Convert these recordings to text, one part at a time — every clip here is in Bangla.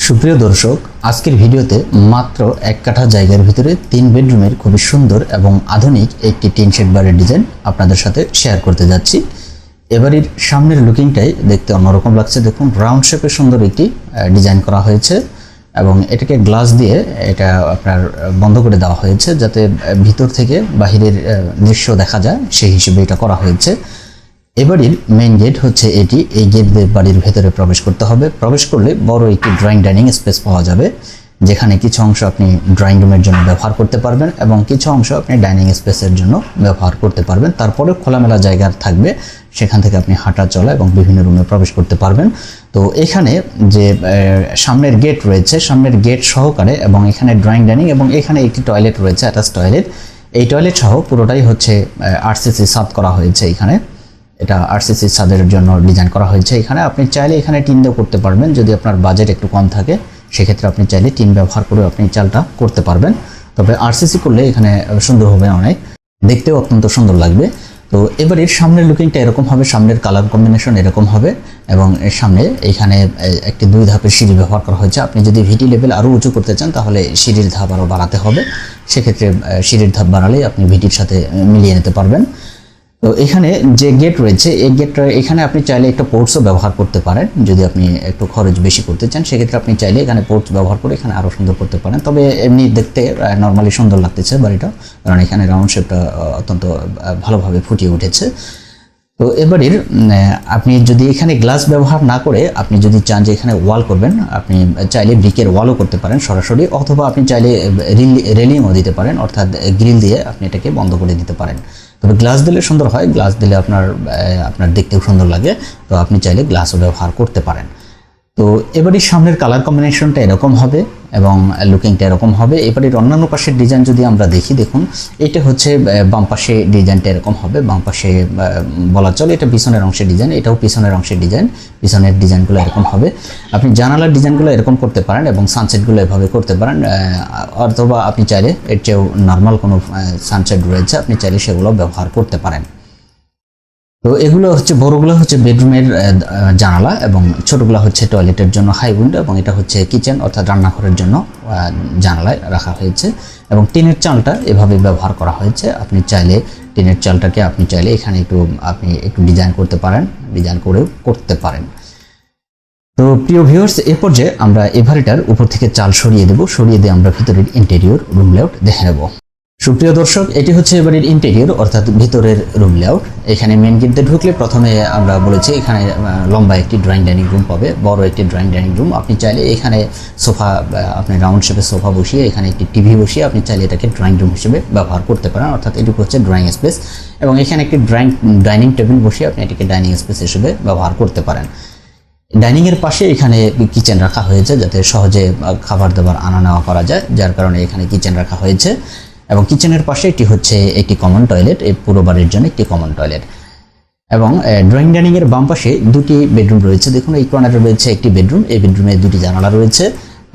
সুপ্রিয় দর্শক, আজকের ভিডিওতে মাত্র এক কাঠা জায়গার ভিতরে 3 বেডরুমের খুবই সুন্দর এবং আধুনিক একটি টিন শেড বাড়ির ডিজাইন আপনাদের সাথে শেয়ার করতে যাচ্ছি। এবারের সামনের লুকিংটাই দেখতে অন্যরকম লাগছে। দেখুন, রাউন্ড শেপে সুন্দর একটি ডিজাইন করা হয়েছে এবং এটাকে গ্লাস দিয়ে এটা আপনার বন্ধ করে দেওয়া হয়েছে যাতে ভিতর থেকে বাহিরের দৃশ্য দেখা যায়, সেই হিসেবে এটা করা হয়েছে। এবাড়ির মেইন গেট হচ্ছে এটি। এই গেট দিয়ে বাড়ির ভেতরে প্রবেশ করতে হবে। প্রবেশ করলে বড় একটি ড্রয়িং ডাইনিং স্পেস পাওয়া যাবে, যেখানে কিছু অংশ আপনি ড্রয়িং রুমের জন্য ব্যবহার করতে পারবেন এবং কিছু অংশ আপনি ডাইনিং স্পেসের জন্য ব্যবহার করতে পারবেন। তারপরে খোলামেলা জায়গা থাকবে, সেখান থেকে আপনি হাঁটা চলা এবং বিভিন্ন রুমে প্রবেশ করতে পারবেন। তো এখানে যে সামনের গেট রয়েছে, সামনের গেট সহকারে এবং এখানে ড্রয়িং ডাইনিং এবং এখানে একটি টয়লেট রয়েছে, অ্যাটাচ টয়লেট। এই টয়লেট সহ পুরোটাই হচ্ছে আরসিসি ছাদ করা হয়েছে। এখানে এটা আরসিসি ছাদের জন্য ডিজাইন করা হয়েছে। এখানে আপনি চাইলে এখানে টিন দিয়েও করতে পারবেন, যদি আপনার বাজেট একটু কম থাকে সেক্ষেত্রে আপনি চাইলে টিন ব্যবহার করে আপনি চালটা করতে পারবেন। তবে আরসিসি করলে এখানে সুন্দর হবে, অনেক দেখতেও অত্যন্ত সুন্দর লাগবে। তো এবার এর সামনের লুকিংটা এরকম হবে, সামনের কালার কম্বিনেশন এরকম হবে এবং এর সামনে এখানে একটি 2 ধাপের সিঁড়ি ব্যবহার করা হয়েছে। আপনি যদি ভিটি লেভেল আরও উঁচু করতে চান তাহলে সিঁড়ির ধাপ আরও বাড়াতে হবে, সেক্ষেত্রে সিঁড়ির ধাপ বাড়ালেই আপনি ভিটির সাথে মিলিয়ে নিতে পারবেন। তো এখানে যে গেট রয়েছে, এই গেটটা এখানে আপনি চাইলে একটা পোর্টসও ব্যবহার করতে পারেন। যদি আপনি একটু খরচ বেশি করতে চান সেক্ষেত্রে আপনি চাইলে এখানে পোর্টস ব্যবহার করে এখানে আরও সুন্দর করতে পারেন। তবে এমনি দেখতে নর্মালি সুন্দর লাগতেছে বাড়িটা, কারণ এখানে রাউন্ড শেপটা অত্যন্ত ভালোভাবে ফুটিয়ে উঠেছে। তো এবারের আপনি যদি এখানে গ্লাস ব্যবহার না করে আপনি যদি চান যে এখানে ওয়াল করবেন, আপনি চাইলে ব্রিকের ওয়ালও করতে পারেন সরাসরি, অথবা আপনি চাইলে রেলিংও দিতে পারেন, অর্থাৎ গ্রিল দিয়ে আপনি এটাকে বন্ধ করে দিতে পারেন। তবে গ্লাস দিলে সুন্দর হয়, গ্লাস দিলে আপনার দেখতেও সুন্দর লাগে, তো আপনি চাইলে গ্লাসও ব্যবহার করতে পারেন। তো এবারই সামনের কালার কম্বিনেশনটা এরকম হবে এবং লুকিংটা এরকম হবে। এবারের অন্যান্য পাশের ডিজাইন যদি আমরা দেখি, দেখুন এটা হচ্ছে বাম পাশে ডিজাইনটা এরকম হবে। বাম পাশে বলা চলে এটা পিছনের অংশের ডিজাইন, এটাও পিছনের অংশের ডিজাইন। পিছনের ডিজাইনগুলো এরকম হবে। আপনি জানালার ডিজাইনগুলো এরকম করতে পারেন এবং সানসেটগুলো এভাবে করতে পারেন, অথবা আপনি চাইলে এর চেয়েও নর্মাল কোনো সানসেট রয়েছে, আপনি চাইলে সেগুলো ব্যবহার করতে পারেন। তো এগুলো হচ্ছে বড়গুলো হচ্ছে বেডরুমের জানালা এবং ছোটগুলো হচ্ছে টয়লেটের জন্য হাই উইন্ডো, এবং এটা হচ্ছে কিচেন অর্থাৎ রান্নাঘরের জন্য জানালায় রাখা হয়েছে। এবং টিনের চালটা এভাবে ব্যবহার করা হয়েছে। আপনি চাইলে টিনের চালটাকে আপনি চাইলে এখানে আপনি একটু ডিজাইন করতে পারেন, ডিজাইন করেও করতে পারেন। তো প্রিয় ভিউয়ার্স, এ পর্যায়ে আমরা এভারেটার উপর থেকে চাল সরিয়ে দেব, সরিয়ে দিয়ে আমরা ভিতরের ইন্টেরিয়র রুম লেআউট দেখে নেব। সুপ্রিয় দর্শক, এটি হচ্ছে এবারের ইন্টেরিয়র অর্থাৎ ভিতরের রুম লেআউট। এখানে মেন গেট দিয়ে ঢুকলে প্রথমে আমরা বলেছি এখানে লম্বা একটি ড্রয়িং ডাইনিং রুম পাবে, বড় একটি ড্রয়িং ডাইনিং রুম। আপনি চাইলে এখানে সোফা, আপনি রাউন্ড শেপে সোফা বসিয়ে এখানে একটি টিভি বসিয়ে আপনি চাইলে এটাকে ড্রয়িং রুম হিসেবে ব্যবহার করতে পারেন, অর্থাৎ এটুকু হচ্ছে ড্রয়িং স্পেস। এবং এখানে একটি ডাইনিং টেবিল বসিয়ে আপনি এটাকে ডাইনিং স্পেস হিসেবে ব্যবহার করতে পারেন। ডাইনিংয়ের পাশে এখানে কিচেন রাখা হয়েছে যাতে সহজে খাবার দাবার আনা নেওয়া করা যায়, যার কারণে এখানে কিচেন রাখা হয়েছে। এবং কিচেনের পাশে এটি হচ্ছে একটি কমন টয়লেট, এই পুরো বাড়ির জন্য একটি কমন টয়লেট। এবং ড্রয়িং ডাইনিংয়ের বাম পাশে 2টি বেডরুম রয়েছে। দেখুন, এই কর্নারে রয়েছে একটি বেডরুম, এই বেডরুমে 2টি জানালা রয়েছে।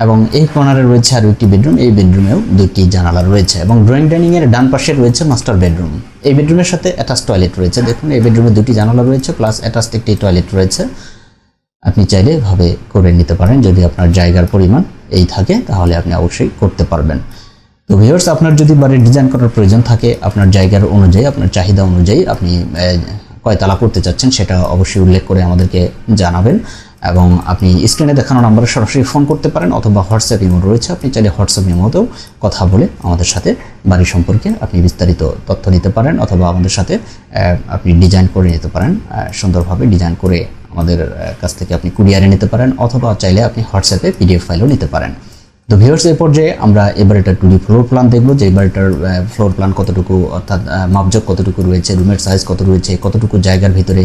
এবং এই কর্নারে রয়েছে আরও একটি বেডরুম, এই বেডরুমেও 2টি জানালা রয়েছে। এবং ড্রয়িং ডাইনিংয়ের ডান পাশে রয়েছে মাস্টার বেডরুম, এই বেডরুমের সাথে অ্যাটাচ টয়লেট রয়েছে। দেখুন, এই বেডরুমে 2টি জানালা রয়েছে প্লাস অ্যাটাচ একটি টয়লেট রয়েছে। আপনি চাইলে এভাবে করে নিতে পারেন, যদি আপনার জায়গার পরিমাণ এই থাকে তাহলে আপনি অবশ্যই করতে পারবেন। তো ভিউয়ার্স, আপনার যদি বাড়ির ডিজাইন করার প্রয়োজন থাকে, আপনার জায়গার অনুযায়ী, আপনার চাহিদা অনুযায়ী আপনি কয়তলা করতে চাচ্ছেন সেটা অবশ্যই উল্লেখ করে আমাদেরকে জানাবেন। এবং আপনি স্ক্রিনে দেখানো নাম্বারে সরাসরি ফোন করতে পারেন, অথবা হোয়াটসঅ্যাপ ইমো রয়েছে, আপনি চাইলে হোয়াটসঅ্যাপ ইমোতেও কথা বলে আমাদের সাথে বাড়ি সম্পর্কে আপনি বিস্তারিত তথ্য নিতে পারেন, অথবা আমাদের সাথে আপনি ডিজাইন করে নিতে পারেন। সুন্দরভাবে ডিজাইন করে আমাদের কাছ থেকে আপনি কুরিয়ারে নিতে পারেন, অথবা চাইলে আপনি হোয়াটসঅ্যাপে পিডিএফ ফাইলও নিতে পারেন। তো ভিউয়ার্স, এই পর্যায়ে আমরা এবার এটা 2D ফ্লোর প্ল্যান দেখব, যে এবারটার ফ্লোর প্ল্যান কতটুকু, অর্থাৎ মাপজোক কতটুকু রয়েছে, রুমের সাইজ কত রয়েছে, কতটুকু জায়গার ভিতরে,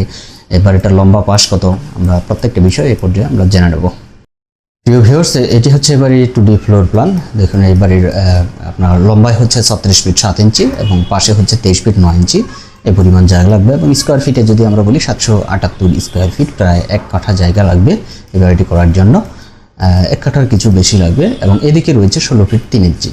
এবার এটার লম্বা পাশ কত, আমরা প্রত্যেকটা বিষয় এই পর্যায়ে আমরা জেনে নেব। প্রিয় ভিউয়ার্স, এটি হচ্ছে এবারে 2D ফ্লোর প্ল্যান। দেখুন, এই বাড়ির আপনার লম্বায় হচ্ছে 36 ফিট 7 ইঞ্চি এবং পাশে হচ্ছে 23 ফিট 9 ইঞ্চি এই পরিমাণ জায়গা লাগবে। এবং স্কোয়ার ফিটে যদি আমরা বলি 778 স্কোয়ার ফিট, প্রায় 1 কাঠা জায়গা লাগবে এই বাড়িটি করার জন্য। 1 কাঠার কিছু বেশি লাগবে। এবং এদিকে রয়েছে 16 ফিট 3 ইঞ্চি।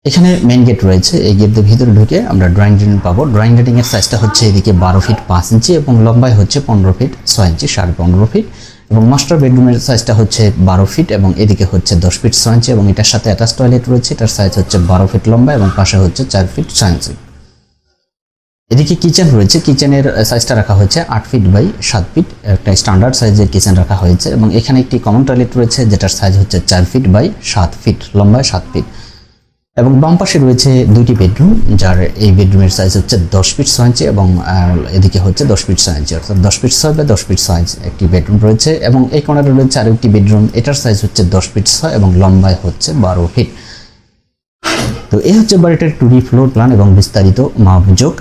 এখানে মেইন গেট রয়েছে, এই গেট দিয়ে ভিতরে ঢুকে আমরা ড্রয়িং রুম পাবো। ড্রয়িং ডাইনিং এর সাইজটা হচ্ছে এদিকে 12 ফিট 5 ইঞ্চি এবং লম্বায় হচ্ছে 15 ফিট 6 ইঞ্চি, 15.5 ফিট। এবং মাস্টার বেডরুমের সাইজটা হচ্ছে 12 ফিট এবং এদিকে হচ্ছে 10 ফিট 6 ইঞ্চি এবং এটার সাথে অ্যাটাচ টয়লেট রয়েছে। এটার সাইজ হচ্ছে 12 ফিট লম্বা এবং পাশে হচ্ছে 4 ফিট 6 ইঞ্চি। এদিকে কিচেন রয়েছে, কিচেনের সাইজটা রাখা হয়েছে 8 ফিট বাই 7 ফিট, একটা স্ট্যান্ডার্ড সাইজের কিচেন রাখা হয়েছে। এবং এখানে একটি কমন টয়লেট রয়েছে যেটার সাইজ হচ্ছে 4 ফিট বাই 7 ফিট, লম্বায় 7 ফিট। এবং বাম পাশে রয়েছে দুইটি বেডরুম, যার এই বেডরুমের সাইজ হচ্ছে 10 ফিট 6 ইঞ্চি এবং এদিকে হচ্ছে 10 ফিট 6 ইঞ্চি, অর্থাৎ 10 ফিট 6 বা 10 ফিট 6 ইঞ্চি একটি বেডরুম রয়েছে। এবং এই কর্নারে রয়েছে আরেকটি বেডরুম, এটার সাইজ হচ্ছে 10 ফিট 6 এবং লম্বায় হচ্ছে 12 ফিট। তো এই হচ্ছে বাড়িটার 2D ফ্লোর প্ল্যান এবং বিস্তারিত মাপজোক।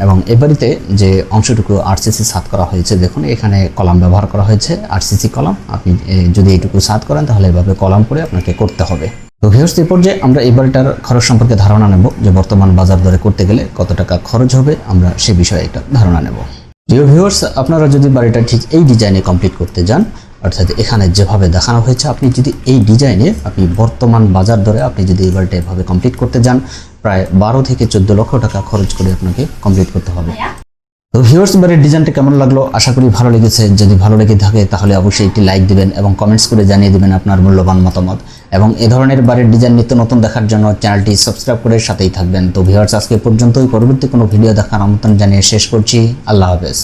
এবং এই বাড়িতে যে অংশটুকু আরসিসি ছাদ করা হয়েছে, দেখুন এখানে কলাম ব্যবহার করা হয়েছে, আরসিসি কলাম। আপনি যদি এইটুকু ছাদ করেন তাহলে এভাবে কলাম করে আপনাকে করতে হবে। তো ভিউয়ার্স, এই পর্যায়ে আমরা এই বাড়িটার খরচ সম্পর্কে ধারণা নেব, যে বর্তমান বাজার দরে করতে গেলে কত টাকা খরচ হবে, আমরা সে বিষয়ে একটা ধারণা নেব। প্রিয় ভিউয়ার্স, আপনারা যদি বাড়িটা ঠিক এই ডিজাইনে কমপ্লিট করতে যান, অর্থাৎ এখানে যেভাবে দেখানো হয়েছে, আপনি যদি এই ডিজাইনে আপনি বর্তমান বাজার দরে আপনি যদি এই বাড়িটা এভাবে কমপ্লিট করতে যান, প্রায় 12 থেকে 14 লক্ষ টাকা খরচ করে আপনাকে কমপ্লিট করতে হবে। তো ভিউয়ার্স, বাড়ির ডিজাইনটা কেমন লাগলো, আশা করি ভালো লেগেছে। যদি ভালো লেগে থাকে তাহলে অবশ্যই একটি লাইক দিবেন এবং কমেন্টস করে জানিয়ে দিবেন আপনার মূল্যবান মতামত। এবং এ ধরনের বাড়ির ডিজাইন নিত্য নতুন দেখার জন্য চ্যানেলটি সাবস্ক্রাইব করে সাথেই থাকবেন। তো ভিউয়ার্স, আজকে পর্যন্তই। পরবর্তী কোনো ভিডিও দেখার আমন্ত্রণ জানিয়ে শেষ করছি। আল্লাহ হাফেজ।